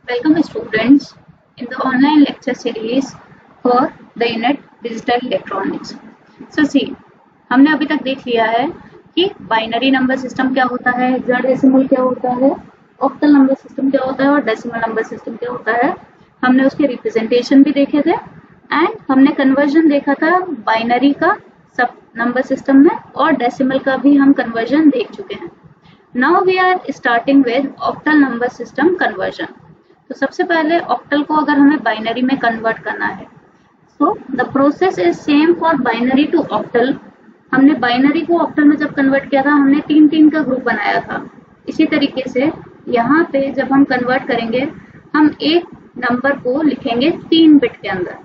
Welcome students in the online lecture series for the unit Digital Electronics. So see, हमने अभी तक देख लिया है कि बाइनरी नंबर सिस्टम क्या होता है, हेक्साडेसिमल क्या होता है, ऑक्टल नंबर सिस्टम क्या होता है और डेसिमल नंबर सिस्टम क्या होता है. हमने उसके रिप्रेजेंटेशन भी देखे थे एंड हमने कन्वर्जन देखा था बाइनरी का सब नंबर सिस्टम में और डेसिमल का भी हम कन्वर्जन देख चुके हैं. Now we are starting with octal number system conversion. तो सबसे पहले ऑक्टल को अगर हमें बाइनरी में कन्वर्ट करना है, so the process is same for binary to octal. हमने बाइनरी को ऑक्टल में जब कन्वर्ट किया था हमने तीन का ग्रुप बनाया था. इसी तरीके से यहाँ पे जब हम कन्वर्ट करेंगे हम एक नंबर को लिखेंगे 3 बिट के अंदर.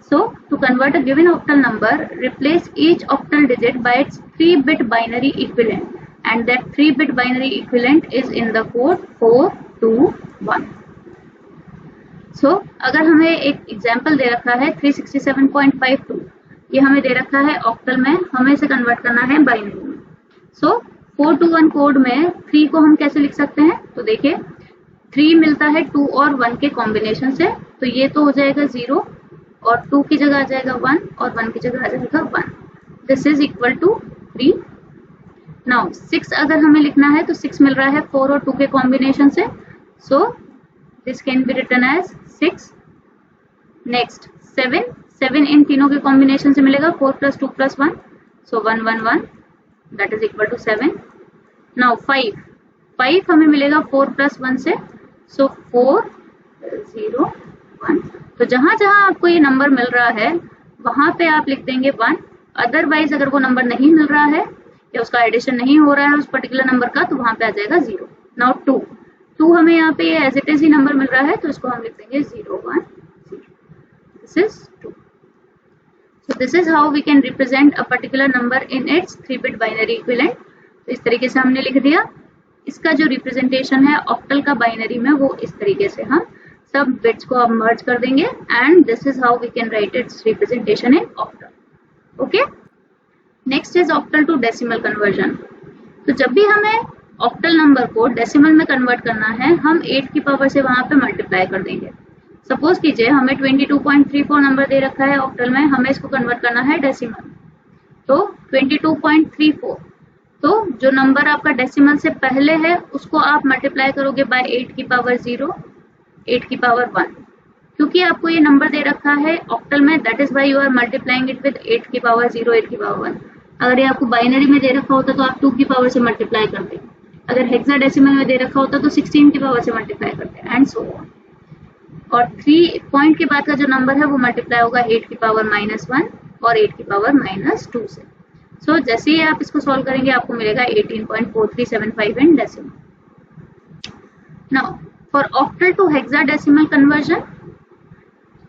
So to convert a given octal number, replace each octal digit by its 3 bit binary equivalent and that 3 bit binary equivalent is in the code 421. So अगर हमें एक एग्जाम्पल दे रखा है 367.52, ये हमें दे रखा है ऑक्टल में, हमें इसे कन्वर्ट करना है बाइनरी में. सो 421 कोड में 3 को हम कैसे लिख सकते हैं, तो देखिए 3 मिलता है 2 और 1 के कॉम्बिनेशन से, तो ये तो हो जाएगा 0 और 2 की जगह आ जाएगा 1 और 1 की जगह आ जाएगा 1. This is equal to 3. Now 6 अगर हमें लिखना है तो 6 मिल रहा है 4 और 2 के कॉम्बिनेशन से, so this can be written as 6. Next 7 इन तीनों के कॉम्बिनेशन से मिलेगा 4 + 2 + 1, so 1 1 1 that is equal to 7. Now 5 हमें मिलेगा 4 + 1 से, सो 4 0 1. तो जहां जहां आपको ये नंबर मिल रहा है वहां पे आप लिख देंगे 1. अदरवाइज अगर वो नंबर नहीं मिल रहा है या उसका एडिशन नहीं हो रहा है उस पर्टिकुलर नंबर का, तो वहां पे आ जाएगा 0. नाउ 2 हमें यहाँ पे एज इट इज ही नंबर मिल रहा है, तो इसको हम लिख देंगे 0 1 0. This is 2. So this is how we can represent a particular number in its 3 bit binary equivalent. तो इस तरीके से हमने लिख दिया. इसका जो रिप्रेजेंटेशन है ऑक्टल का बाइनरी में, वो इस तरीके से हम सब बिट्स को अब मर्ज कर देंगे and this is how we can write its representation in octal. Okay. Next is octal to decimal conversion. तो जब भी हमें ऑक्टल नंबर को डेसिमल में कन्वर्ट करना है, हम 8 की पावर से वहां पे मल्टीप्लाई कर देंगे. सपोज कीजिए हमें 22.34 नंबर दे रखा है ऑक्टल में, हमें इसको कन्वर्ट करना है डेसिमल, तो 22.34. तो जो नंबर आपका डेसिमल से पहले है उसको आप मल्टीप्लाई करोगे बाय 8 की पावर 0, 8 की पावर 1. क्योंकि आपको ये नंबर दे रखा है ऑक्टल में, that is why you are multiplying it with 8 की पावर 0, 8 की पावर 1. अगर ये आपको बाइनरी में दे रखा होता तो आप 2 की पावर से मल्टीप्लाई करते. अगर हेक्साडेसिमल में दे रखा होता तो 16 की पावर से मल्टीप्लाई करते एंड सो ऑन. और 3 पॉइंट के बाद का जो नंबर है वो मल्टीप्लाई होगा 8 की पावर -1 और 8 की पावर -2 से. सो जैसे ही आप इसको सॉल्व करेंगे आपको मिलेगा 18.4375 in decimal. Now for octal to hexadecimal conversion,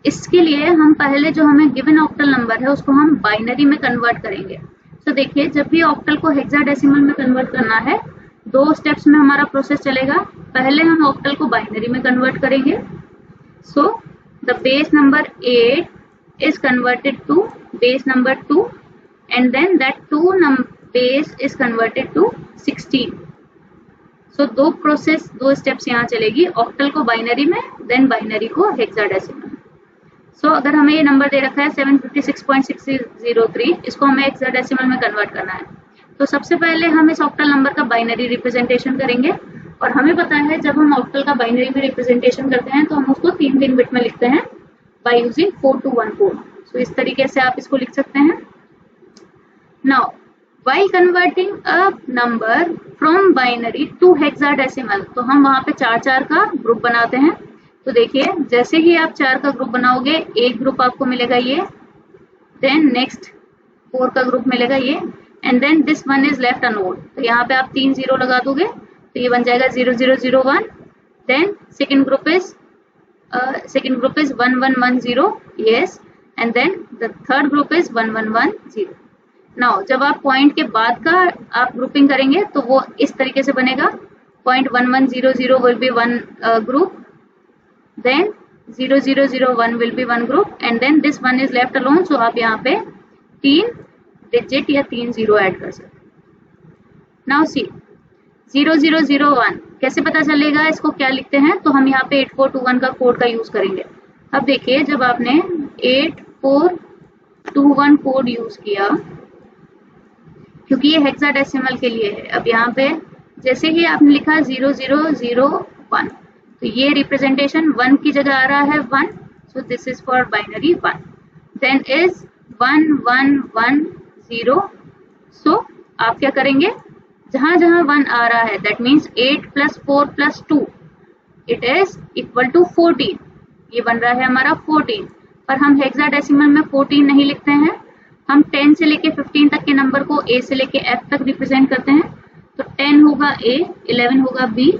इसके लिए हम पहले जो हमें गिवन ऑक्टल नंबर है उसको हम बाइनरी में कन्वर्ट करेंगे. तो देखिए जब भी ऑक्टल को हेक्साडेसिमल में कन्वर्ट करना है, 2 स्टेप्स में हमारा प्रोसेस चलेगा. पहले हम ऑक्टल को बाइनरी में कन्वर्ट करेंगे. So the base number 8 is converted to base number 2 and then that 2 base is converted to 16. So 2 steps यहाँ चलेगी, ऑक्टल को बाइनरी में देन बाइनरी को हेक्साडेसिमल. सो अगर हमें ये नंबर दे रखा है 756.603, इसको हमें हेक्साडेसिमल में कन्वर्ट करना है. तो सबसे पहले हम इस ऑक्टल नंबर का बाइनरी रिप्रेजेंटेशन करेंगे. और हमें पता है जब हम ऑक्टल का बाइनरी में रिप्रेजेंटेशन करते हैं तो हम उसको 3 बिट में लिखते हैं बाय यूजिंग 421 कोड. सो इस तरीके से आप इसको लिख सकते हैं. Now while converting a number from binary to hexadecimal, तो हम वहां पे 4 का ग्रुप बनाते हैं. तो देखिए जैसे ही आप 4 का ग्रुप बनाओगे, एक ग्रुप आपको मिलेगा ये, देन नेक्स्ट 4 का ग्रुप मिलेगा ये, and then this 1 is left anode. तो यहाँ पे आप 3 0 लगा दोगे तो ये बन जाएगा 0 0 0 1. Then second group is 1 1 1 0, yes, and then the third group is 1 1 1 0. Now जब आप पॉइंट के बाद का आप ग्रुपिंग करेंगे तो वो इस तरीके से बनेगा. Point 1 1 0 0 will be 1 group, then 0 0 0 1 will be 1 group and then this 1 is left alone. So आप यहाँ पे 3 डिजिट या 3 0 ऐड कर सकते. Now see, 0001 कैसे पता चलेगा, इसको क्या लिखते हैं, तो हम यहाँ पे 8421 का कोड का यूज करेंगे। अब देखिए जब आपने 8421 कोड यूज किया, क्योंकि ये हेक्साडेसिमल के लिए है, अब यहाँ पे जैसे ही आपने लिखा 0001 तो ये रिप्रेजेंटेशन 1 की जगह आ रहा है 1, so this is for binary 1, then is 1110। सो आप क्या करेंगे, जहां जहां 1 आ रहा है that means 8 + 4 + 2 it is equal to 14, ये बन रहा है हमारा 14, पर हम हेक्साडेसिमल में 14 नहीं लिखते हैं, हम 10 से लेके 15 तक के नंबर को A से लेके F तक रिप्रेजेंट करते हैं। तो 10 होगा A, 11 होगा B,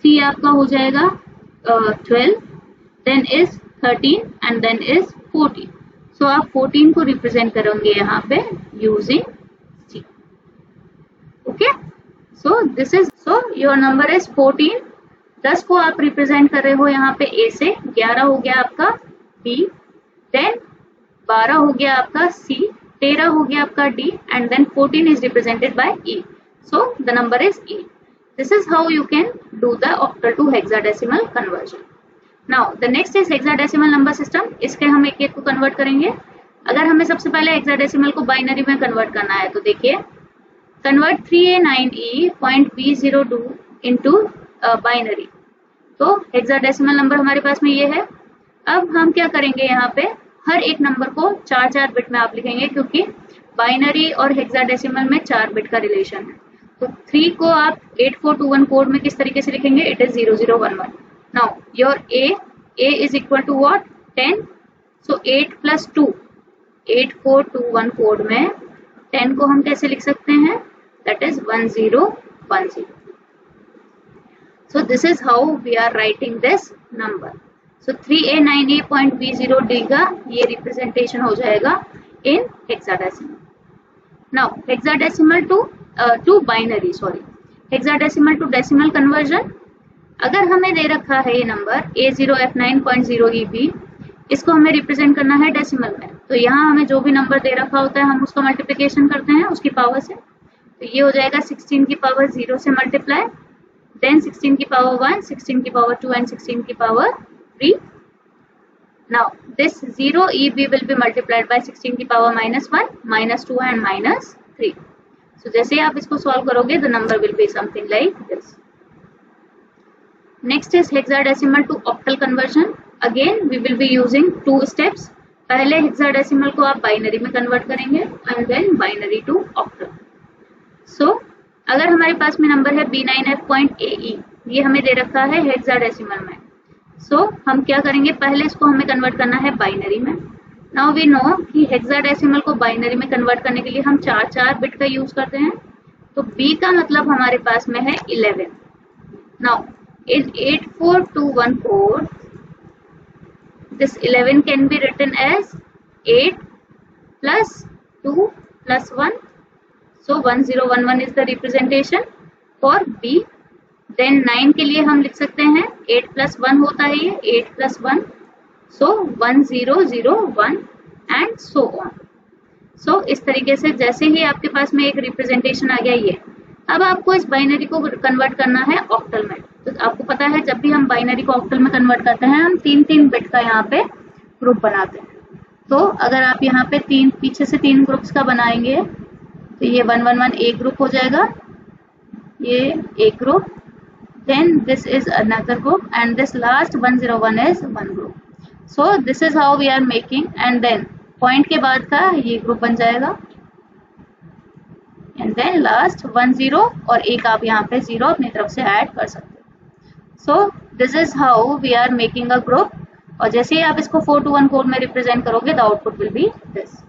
C आपका हो जाएगा 12, then is 13 and then is 14। So आप 14 को रिप्रेजेंट करेंगे यहाँ पे using C। Okay, so this is, so your number is 14। 10 को आप रिप्रेजेंट कर रहे हो यहाँ पे A से, 11 हो गया आपका B, देन 12 हो गया आपका C, 13 हो गया आपका D, and then 14 is represented by E. So the number is E. This is how you can do the octal to hexadecimal conversion. Now the next is hexadecimal number system. इसके हम एक एक को convert करेंगे। अगर हमें सबसे पहले हेक्साडेसिमल को बाइनरी में कन्वर्ट करना है तो देखिए, कन्वर्ट 3A9E.B02 into बाइनरी। तो हेक्साडेसिमल नंबर हमारे पास में ये है। अब हम क्या करेंगे, यहाँ पे हर एक नंबर को 4-4 बिट में आप लिखेंगे, क्योंकि बाइनरी और हेक्साडेसिमल में 4 बिट का रिलेशन है। तो 3 को आप 8421 कोड में किस तरीके से लिखेंगे, it is 0011। Now your A is equal to what, 10, so 8 + 2, 8421 code में 10 को हम कैसे लिख सकते हैं, that is 1010। So this is how we are writing this number. So 3A9E.B0D का ये रिप्रेजेंटेशन हो जाएगा in hexadecimal. Now hexadecimal to binary, sorry, hexadecimal to decimal conversion. अगर हमें दे रखा है ये नंबर A0F9.0EB, इसको हमें रिप्रेजेंट करना है डेसिमल में, तो यहाँ हमें जो भी नंबर दे रखा होता है हम उसका मल्टीप्लिकेशन करते हैं उसकी पावर से। तो ये हो जाएगा 16 की पावर 0 से मल्टीप्लाई, देन 16 की पावर 1, 16 की पावर 2 एंड 16 की power 3. Now this 0EB will be multiplied by 16 की power -1, -2 and -3. So जैसे आप इसको सॉल्व करोगे the number will be something like this. Next is hexadecimal to octal conversion. Again we will be using 2 steps. पहले hexadecimal को आप binary में convert करेंगे and then binary to octal. So अगर हमारे पास में नंबर है B9F.AE, ये हमें दे रखा है हेक्साडेसिमल में। सो हम क्या करेंगे, पहले इसको हमें कन्वर्ट करना है बाइनरी में। नाउ वी नो कि हेक्साडेसिमल को बाइनरी में कन्वर्ट करने के लिए हम 4-4 बिट का यूज करते हैं। तो B का मतलब हमारे पास में है 11। Now in 8421 code this 11 can be written as 8 + 2 + 1, so 1011 is the representation for B. Then 9 के लिए हम लिख सकते हैं 8 + 1 होता है ये, 8 + 1, सो 1001 एंड सो ऑन। सो इस तरीके से जैसे ही आपके पास में एक रिप्रेजेंटेशन आ गया ये, अब आपको इस बाइनरी को कन्वर्ट करना है ऑक्टल में। तो आपको पता है जब भी हम बाइनरी को ऑक्टल में कन्वर्ट करते हैं हम 3-3 बिट का यहाँ पे ग्रुप बनाते हैं। तो अगर आप यहाँ पे पीछे से 3 ग्रुप्स का बनाएंगे तो ये 111 एक ग्रुप हो जाएगा, ये एक group, then this is another group and this last 101 is one group. So this is how we are making, and then point के बाद का ये ग्रुप बन जाएगा and then last 10 और एक आप यहाँ पे 0 अपनी तरफ से ऐड कर सकते हैं। So this is how we are making a group, और जैसे ही आप इसको 4-to-1 कोड में रिप्रेजेंट करोगे the output will be this.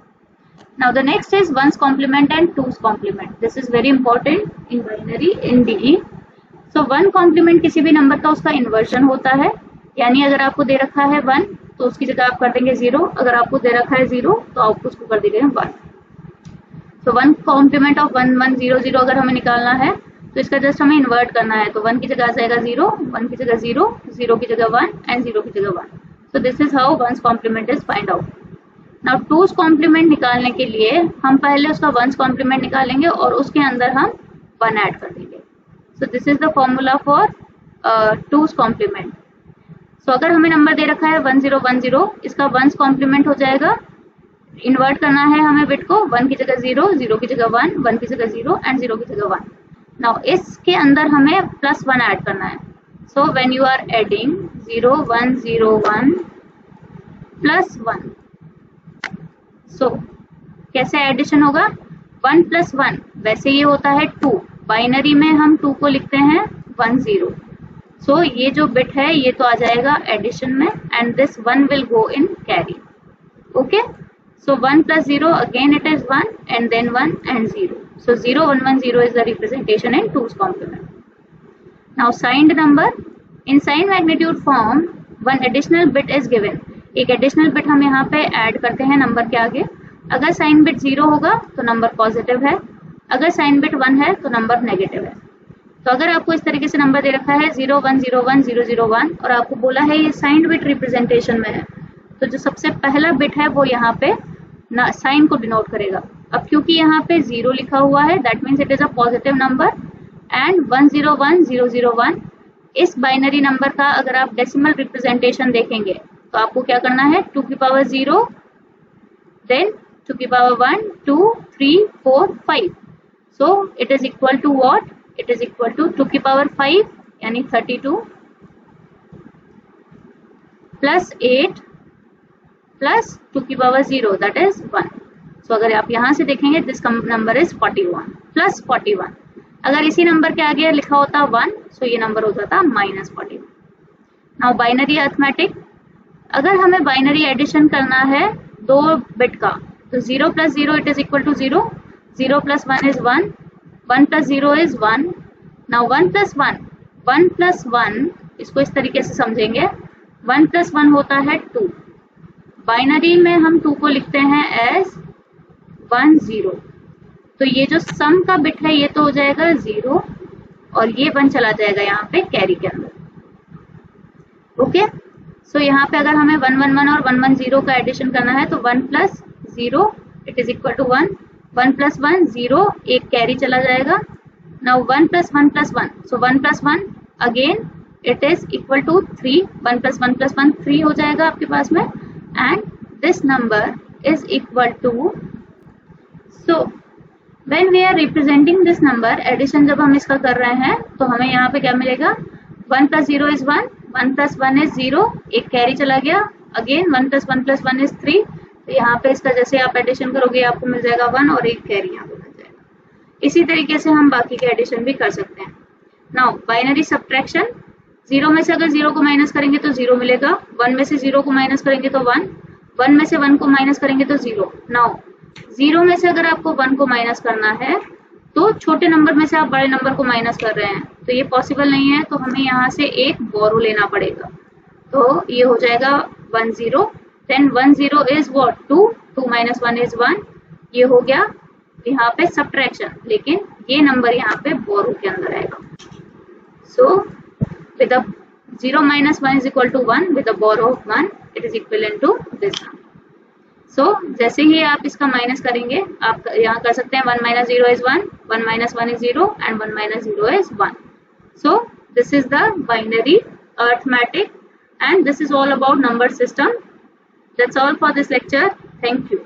Now the next is 1's complement and 2's complement. This is very important in binary in DE. So 1 complement किसी भी number का उसका इन्वर्जन होता है, यानी अगर आपको दे रखा है 1 तो उसकी जगह आप कर देंगे 0, अगर आपको दे रखा है 0 तो आप उसको कर देंगे 1। तो 1 कॉम्प्लीमेंट ऑफ 1100 अगर हमें निकालना है तो इसका जस्ट हमें इन्वर्ट करना है। तो 1 की जगह आ जाएगा 0, 1 की जगह 0, 0 की जगह 1 एंड 0 की जगह 1। So this is how 1's complement is find out. Now 2's complement निकालने के लिए हम पहले उसका 1's कॉम्प्लीमेंट निकालेंगे और उसके अंदर हम 1 ऐड कर देंगे। So this is the formula for 2's complement. So अगर हमें नंबर दे रखा है 1010, इसका 1's complement हो जाएगा, इन्वर्ट करना है हमें बिट को, 1 की जगह 0, 0 की जगह 1, 1 की जगह 0 एंड 0 की जगह 1. नाउ इसके अंदर हमें +1 ऐड करना है. So when you are adding 0 1 0 1 +1, so कैसे एडिशन होगा? 1 + 1 वैसे ये होता है 2, बाइनरी में हम 2 को लिखते हैं 1 0. सो ये जो बिट है ये तो आ जाएगा एडिशन में, and this 1 will go in carry. Okay, so 1 + 0 again it is 1 and then 1 and 0. So 0 1 1 0 is the representation in 2's complement. Now signed number, in sign magnitude form one additional bit is given. एक additional bit हम यहाँ पे add करते हैं number के आगे. अगर sign bit 0 होगा तो नंबर पॉजिटिव है, अगर साइन बिट 1 है तो नंबर नेगेटिव है. तो अगर आपको इस तरीके से नंबर दे रखा है 0 1 0 1 0 0 1 और आपको बोला है ये साइन बिट रिप्रेजेंटेशन में है, तो जो सबसे पहला बिट है वो यहाँ पे ना साइन को डिनोट करेगा. अब क्योंकि यहाँ पे 0 लिखा हुआ है, that means it is a positive number, and 1 0 1 0 0 1 इस बाइनरी नंबर का अगर आप डेसिमल रिप्रेजेंटेशन देखेंगे तो आपको क्या करना है? 2 की पावर 0, देन 2 की power 1 2 3 4 5. So it is equal to what? It is equal to 2 की पावर 5 यानी 32 प्लस 8 प्लस 2 की पावर 0 दैट इज 1. सो अगर आप यहाँ से देखेंगे दिस नंबर इज 41 प्लस 41. अगर इसी नंबर के आगे लिखा होता 1, सो ये नंबर हो जाता -41. नाउ बाइनरी अरिथमेटिक, अगर हमें बाइनरी एडिशन करना है 2 बिट का, तो 0 + 0 it is equal to 0, 0 + 1 is 1, 1 + 0 is 1. Now 1 + 1, 1 + 1 इसको इस तरीके से समझेंगे, 1 + 1 होता है 2. बाइनरी में हम 2 को लिखते हैं एज 1 0. तो ये जो सम का बिट है ये तो हो जाएगा 0 और ये 1 चला जाएगा यहाँ पे कैरी के अंदर. ओके, सो यहाँ पे अगर हमें 1 1 1 और 1 1 0 का एडिशन करना है तो 1 + 0 इट इज इक्वल टू 1, 1 + 1 0, एक कैरी चला जाएगा. Now 1 + 1 + 1, so 1 + 1 again it is equal to 3, 1 + 1 + 1 3 हो जाएगा आपके पास में, and this number is equal to, so when we are representing this number addition जब हम इसका कर रहे हैं तो हमें यहाँ पे क्या मिलेगा? 1 + 0 is 1, 1 + 1 is 0, एक कैरी चला गया, अगेन 1 + 1 + 1 is 3. तो यहाँ पे इसका जैसे आप एडिशन करोगे आपको मिल जाएगा 1 और एक कैरी यहाँ पे मिल जाएगा. इसी तरीके से हम बाकी के एडिशन भी कर सकते हैं. नाउ बाइनरी सब्ट्रैक्शन, 0 में से अगर 0 को माइनस करेंगे तो 0 मिलेगा, 1 में से 0 को माइनस करेंगे तो 1, 1 में से 1 को माइनस करेंगे तो 0. नाउ 0 में से अगर आपको 1 को माइनस करना है तो छोटे नंबर में से आप बड़े नंबर को माइनस कर रहे हैं, तो ये पॉसिबल नहीं है, तो हमें यहाँ से एक बोरो लेना पड़ेगा. तो ये हो जाएगा 1 0, देन 1 0 इज व्हाट? 2, 2 - 1 इज 1. ये हो गया यहाँ पे सब्ट्रैक्शन, लेकिन ये नंबर यहाँ पे बोरो के अंदर आएगा. सो with a 0 - 1 is equal to 1, with a borrow of 1 it is equivalent to this number. So जैसे ही आप इसका माइनस करेंगे आप यहाँ कर सकते हैं 1 - 0 is 1, 1 - 1 is 0 and 1 - 0 is 1. So this is the binary arithmetic and this is all about number system. That's all for this lecture. Thank you.